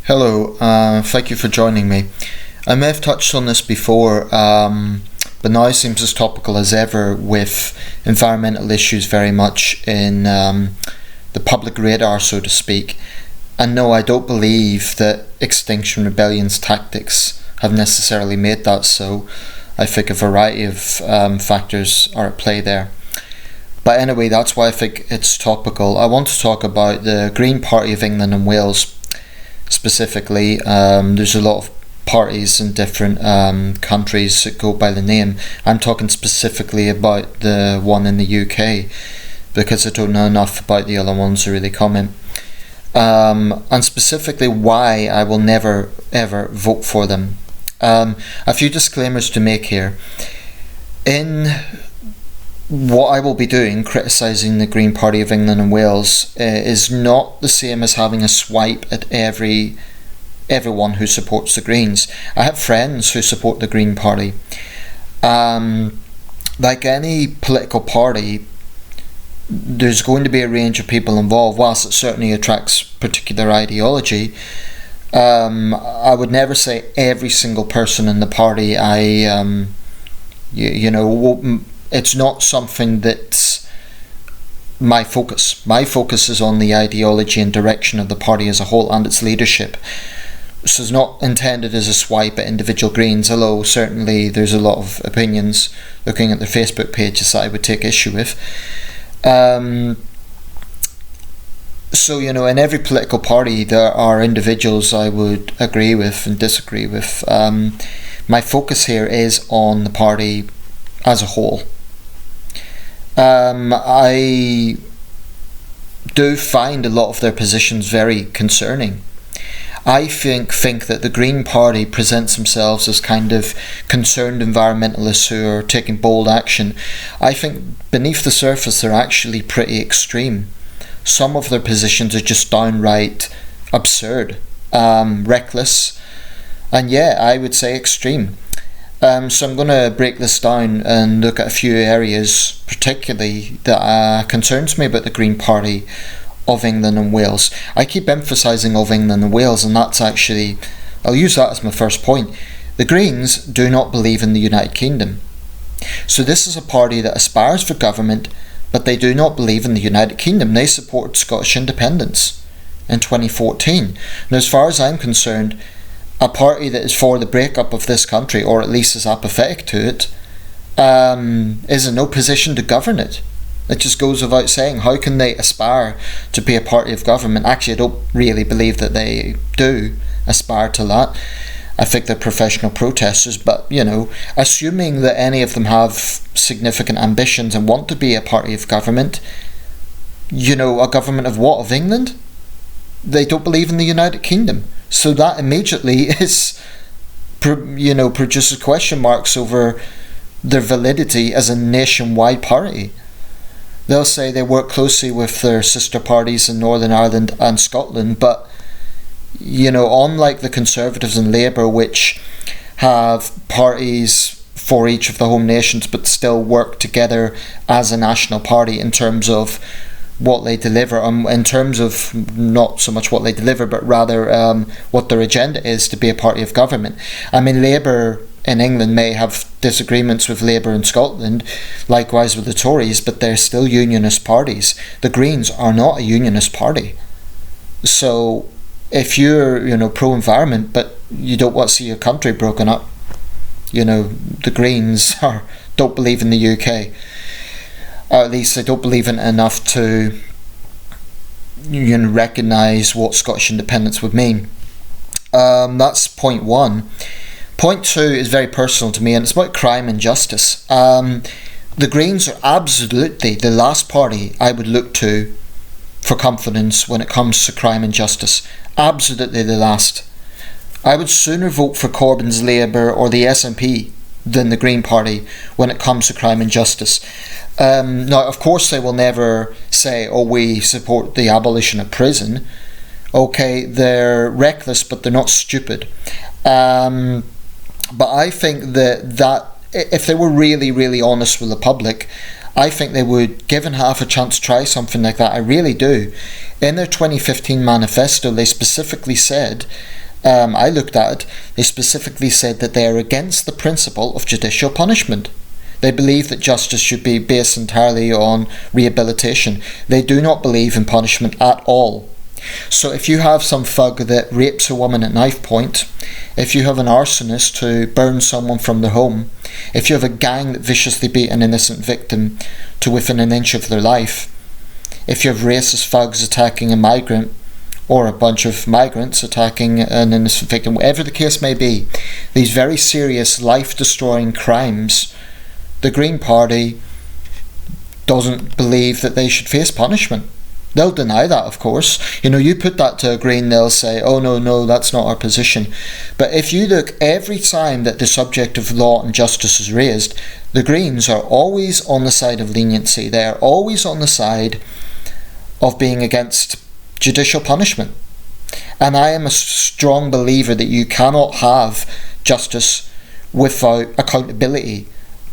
Hello, thank you for joining me. I may have touched on this before, but now it seems as topical as ever with environmental issues very much in the public radar, so to speak. And no, I don't believe that Extinction Rebellion's tactics have necessarily made that so. I think a variety of factors are at play there. But anyway, that's why I think it's topical. I want to talk about the Green Party of England and Wales. Specifically, there's a lot of parties in different countries that go by the name. I'm talking specifically about the one in the UK because I don't know enough about the other ones to really comment. And specifically why I will never ever vote for them. A few disclaimers to make here. In what I will be doing, criticising the Green Party of England and Wales, is not the same as having a swipe at everyone who supports the Greens. I have friends who support the Green Party. Like any political party, there's going to be a range of people involved. Whilst it certainly attracts particular ideology, I would never say every single person in the party. It's not something that's my focus. My focus is on the ideology and direction of the party as a whole and its leadership. So it's not intended as a swipe at individual Greens, although certainly there's a lot of opinions looking at their Facebook pages that I would take issue with. So, in every political party there are individuals I would agree with and disagree with. My focus here is on the party as a whole. I do find a lot of their positions very concerning. I think that the Green Party presents themselves as kind of concerned environmentalists who are taking bold action. I think beneath the surface they're actually pretty extreme. Some of their positions are just downright absurd, reckless, and I would say extreme. So I'm going to break this down and look at a few areas particularly that concerns me about the Green Party of England and Wales. I keep emphasising of England and Wales, and that's actually, I'll use that as my first point. The Greens do not believe in the United Kingdom. So this is a party that aspires for government, but they do not believe in the United Kingdom. They supported Scottish independence in 2014. And as far as I'm concerned, a party that is for the breakup of this country, or at least is apathetic to it, is in no position to govern it. It just goes without saying. How can they aspire to be a party of government? Actually, I don't really believe that they do aspire to that. I think they're professional protesters, but, assuming that any of them have significant ambitions and want to be a party of government, a government of what? Of England? They don't believe in the United Kingdom. So that immediately is, produces question marks over their validity as a nationwide party. They'll say they work closely with their sister parties in Northern Ireland and Scotland, but, unlike the Conservatives and Labour, which have parties for each of the home nations but still work together as a national party in terms of what they deliver, in terms of not so much what they deliver, but rather what their agenda is to be a party of government. I mean, Labour in England may have disagreements with Labour in Scotland, likewise with the Tories, but they're still unionist parties. The Greens are not a unionist party. So if you're, pro-environment, but you don't want to see your country broken up, the Greens don't believe in the UK. Or at least they don't believe in it enough to recognise what Scottish independence would mean. That's point one. Point two is very personal to me, and it's about crime and justice. The Greens are absolutely the last party I would look to for confidence when it comes to crime and justice. Absolutely the last. I would sooner vote for Corbyn's Labour or the SNP than the Green Party when it comes to crime and justice. Now, of course, they will never say, we support the abolition of prison. Okay, they're reckless, but they're not stupid. But I think that if they were really, really honest with the public, I think they would, given half a chance, try something like that. I really do. In their 2015 manifesto, they specifically said, I looked at it, they specifically said that they are against the principle of judicial punishment. They believe that justice should be based entirely on rehabilitation. They do not believe in punishment at all. So if you have some thug that rapes a woman at knife point, if you have an arsonist who burns someone from their home, if you have a gang that viciously beat an innocent victim to within an inch of their life, if you have racist thugs attacking a migrant, or a bunch of migrants attacking an innocent victim, whatever the case may be, these very serious life-destroying crimes, the Green Party doesn't believe that they should face punishment. They'll deny that, of course. You put that to a Green, they'll say, oh no, that's not our position. But if you look, every time that the subject of law and justice is raised, the Greens are always on the side of leniency. They are always on the side of being against judicial punishment. And I am a strong believer that you cannot have justice without accountability.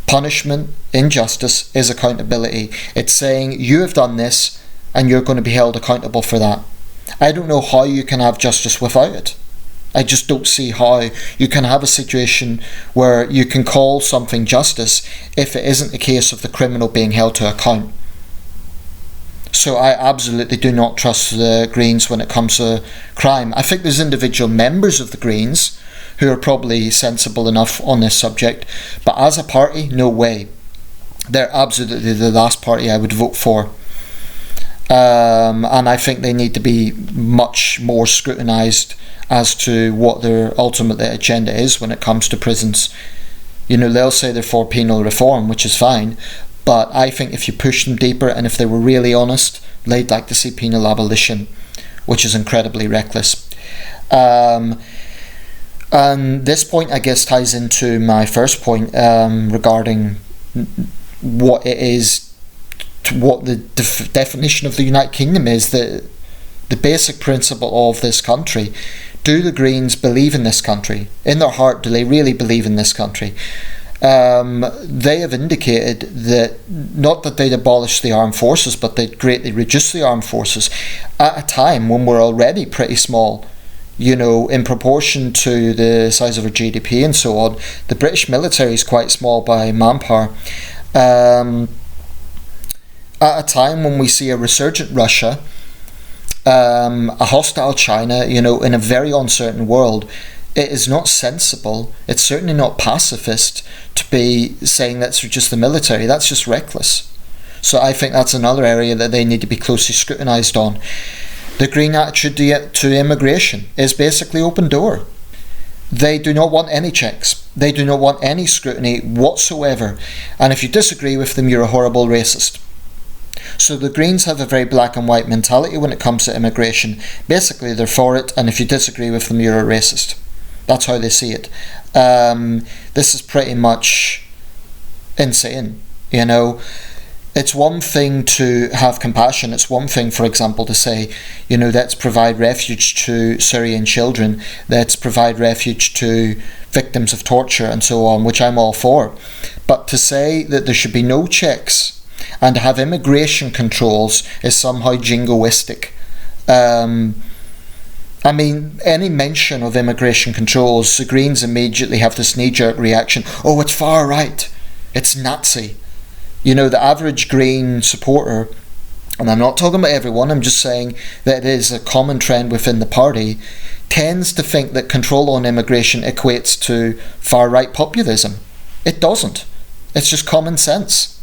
Punishment, injustice is accountability. It's saying you have done this and you're going to be held accountable for that. I don't know how you can have justice without it. I just don't see how you can have a situation where you can call something justice if it isn't the case of the criminal being held to account. So I absolutely do not trust the Greens when it comes to crime. I think there's individual members of the Greens who are probably sensible enough on this subject, but as a party, no way. They're absolutely the last party I would vote for. And I think they need to be much more scrutinised as to what their ultimate agenda is when it comes to prisons. They'll say they're for penal reform, which is fine, but I think if you push them deeper and if they were really honest, they'd like to see penal abolition, which is incredibly reckless. And this point, I guess, ties into my first point regarding what it is, what the definition of the United Kingdom is, the basic principle of this country. Do the Greens believe in this country? In their heart, do they really believe in this country? They have indicated that not that they'd abolish the armed forces, but they'd greatly reduce the armed forces at a time when we're already pretty small. In proportion to the size of our GDP and so on. The British military is quite small by manpower. At a time when we see a resurgent Russia, a hostile China, in a very uncertain world, it is not sensible, it's certainly not pacifist to be saying let's reduce the military. That's just reckless. So I think that's another area that they need to be closely scrutinised on. The Green attitude to immigration is basically open door. They do not want any checks. They do not want any scrutiny whatsoever. And if you disagree with them, you're a horrible racist. So the Greens have a very black and white mentality when it comes to immigration. Basically, they're for it, and if you disagree with them, you're a racist. That's how they see it. This is pretty much insane, It's one thing to have compassion. It's one thing, for example, to say, let's provide refuge to Syrian children. Let's provide refuge to victims of torture and so on, which I'm all for. But to say that there should be no checks and to have immigration controls is somehow jingoistic. Any mention of immigration controls, the Greens immediately have this knee-jerk reaction. Oh, it's far right. It's Nazi. The average Green supporter, and I'm not talking about everyone, I'm just saying that it is a common trend within the party, tends to think that control on immigration equates to far-right populism. It doesn't. It's just common sense.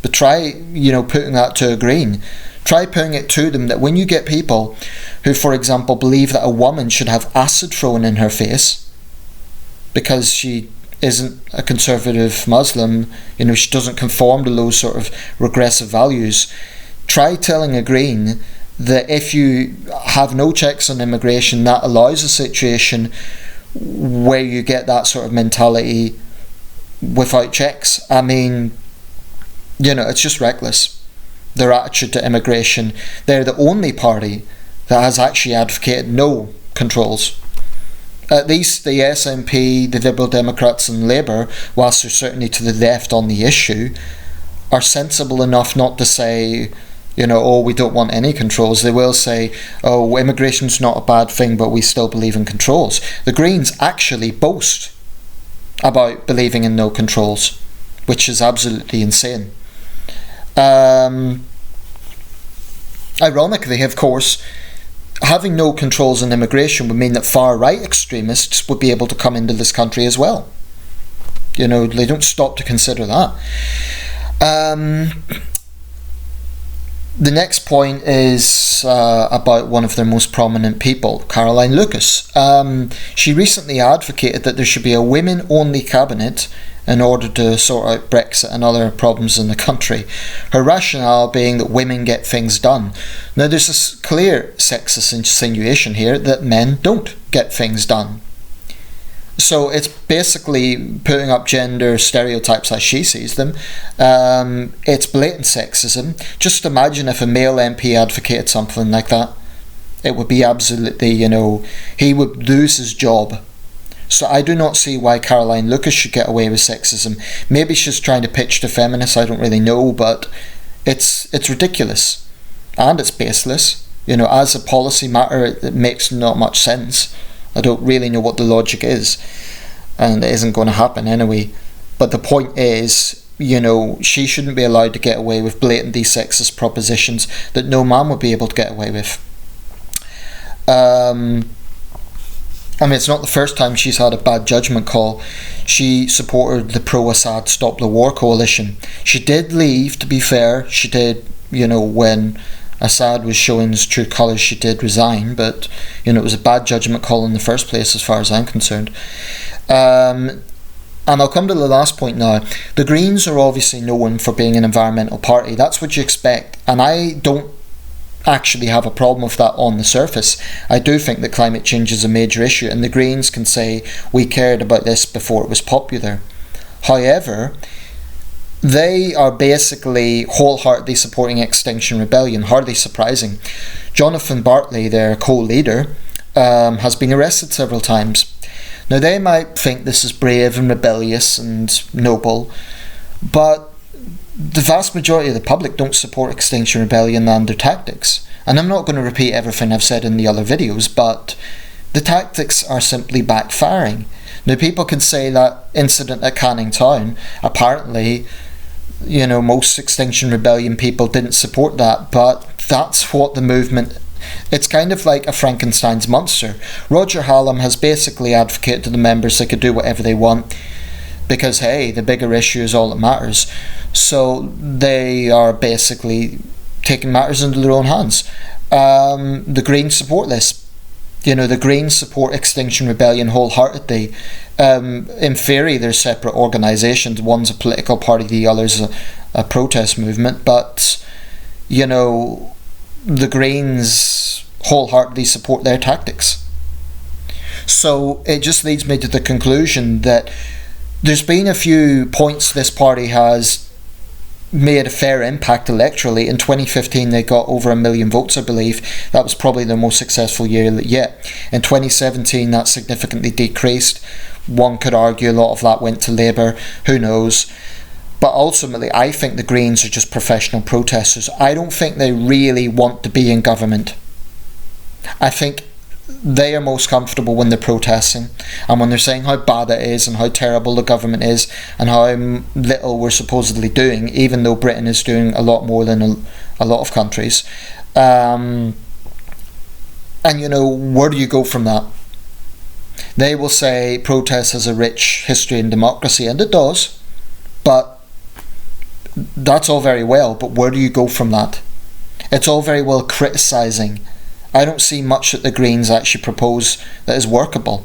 But try, putting that to a Green. Try putting it to them that when you get people who, for example, believe that a woman should have acid thrown in her face because she isn't a conservative Muslim, she doesn't conform to those sort of regressive values, try telling a Green that if you have no checks on immigration, that allows a situation where you get that sort of mentality without checks. It's just reckless. Their attitude to immigration. They're the only party that has actually advocated no controls. At least the SNP, the Liberal Democrats and Labour, whilst they're certainly to the left on the issue, are sensible enough not to say, oh, we don't want any controls. They will say, oh, immigration's not a bad thing, but we still believe in controls. The Greens actually boast about believing in no controls, which is absolutely insane. Ironically, of course, having no controls on immigration would mean that far-right extremists would be able to come into this country as well. They don't stop to consider that. The next point is about one of their most prominent people, Caroline Lucas. She recently advocated that there should be a women-only cabinet in order to sort out Brexit and other problems in the country. Her rationale being that women get things done. Now, there's this clear sexist insinuation here that men don't get things done. So it's basically putting up gender stereotypes as she sees them. It's blatant sexism. Just imagine if a male MP advocated something like that. It would be absolutely, he would lose his job. So I do not see why Caroline Lucas should get away with sexism. Maybe she's trying to pitch to feminists, I don't really know, but it's ridiculous. And it's baseless. As a policy matter, it makes not much sense. I don't really know what the logic is, and it isn't going to happen anyway. But the point is, she shouldn't be allowed to get away with blatantly sexist propositions that no man would be able to get away with. It's not the first time she's had a bad judgment call. She supported the pro-Assad Stop the War coalition. She did leave, to be fair. She did, when Assad was showing his true colours, she did resign, but it was a bad judgment call in the first place as far as I'm concerned. And I'll come to the last point now. The Greens are obviously known for being an environmental party. That's what you expect, and I don't actually have a problem with that on the surface. I do think that climate change is a major issue, and the Greens can say we cared about this before it was popular. However, they are basically wholeheartedly supporting Extinction Rebellion. Hardly surprising. Jonathan Bartley, their co-leader, has been arrested several times. Now, they might think this is brave and rebellious and noble, but the vast majority of the public don't support Extinction Rebellion and their tactics. And I'm not going to repeat everything I've said in the other videos, but the tactics are simply backfiring. Now, people can say that incident at Canning Town, apparently, most Extinction Rebellion people didn't support that, but that's what the movement... It's kind of like a Frankenstein's monster. Roger Hallam has basically advocated to the members they could do whatever they want because, hey, the bigger issue is all that matters. So they are basically taking matters into their own hands. The Greens support this. The Greens support Extinction Rebellion wholeheartedly. In theory, they're separate organisations. One's a political party, the other's a protest movement. But, the Greens wholeheartedly support their tactics. So it just leads me to the conclusion that there's been a few points this party has made a fair impact electorally. In 2015 they got over 1 million votes, I believe. That was probably their most successful year yet. In 2017 that significantly decreased. One could argue a lot of that went to Labour, who knows. But ultimately I think the Greens are just professional protesters. I don't think they really want to be in government. I think they are most comfortable when they're protesting and when they're saying how bad it is and how terrible the government is and how little we're supposedly doing, even though Britain is doing a lot more than a lot of countries. And where do you go from that? They will say protest has a rich history in democracy, and it does, but that's all very well, but where do you go from that? It's all very well criticising. I don't see much that the Greens actually propose that is workable.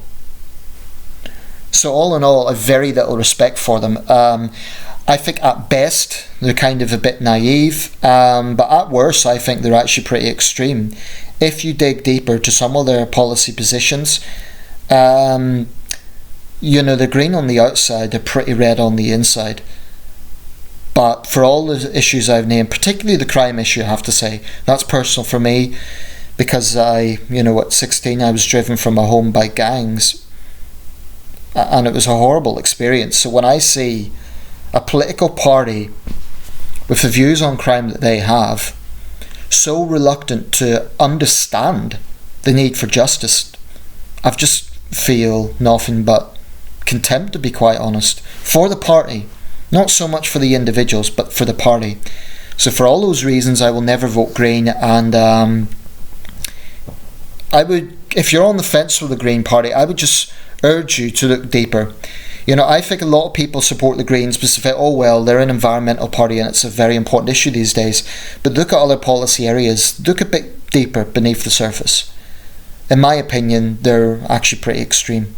So all in all, I have very little respect for them. I think at best they're kind of a bit naive, but at worst I think they're actually pretty extreme. If you dig deeper to some of their policy positions, they're green on the outside, they're pretty red on the inside. But for all the issues I've named, particularly the crime issue, I have to say, that's personal for me, because at 16 I was driven from a home by gangs, and it was a horrible experience. So when I see a political party with the views on crime that they have, so reluctant to understand the need for justice. I just feel nothing but contempt, to be quite honest, for the party. Not so much for the individuals, but for the party. So for all those reasons, I will never vote Green, and I would, if you're on the fence with the Green Party, I would just urge you to look deeper. I think a lot of people support the Greens because they think, oh well, they're an environmental party and it's a very important issue these days. But look at other policy areas. Look a bit deeper beneath the surface. In my opinion, they're actually pretty extreme.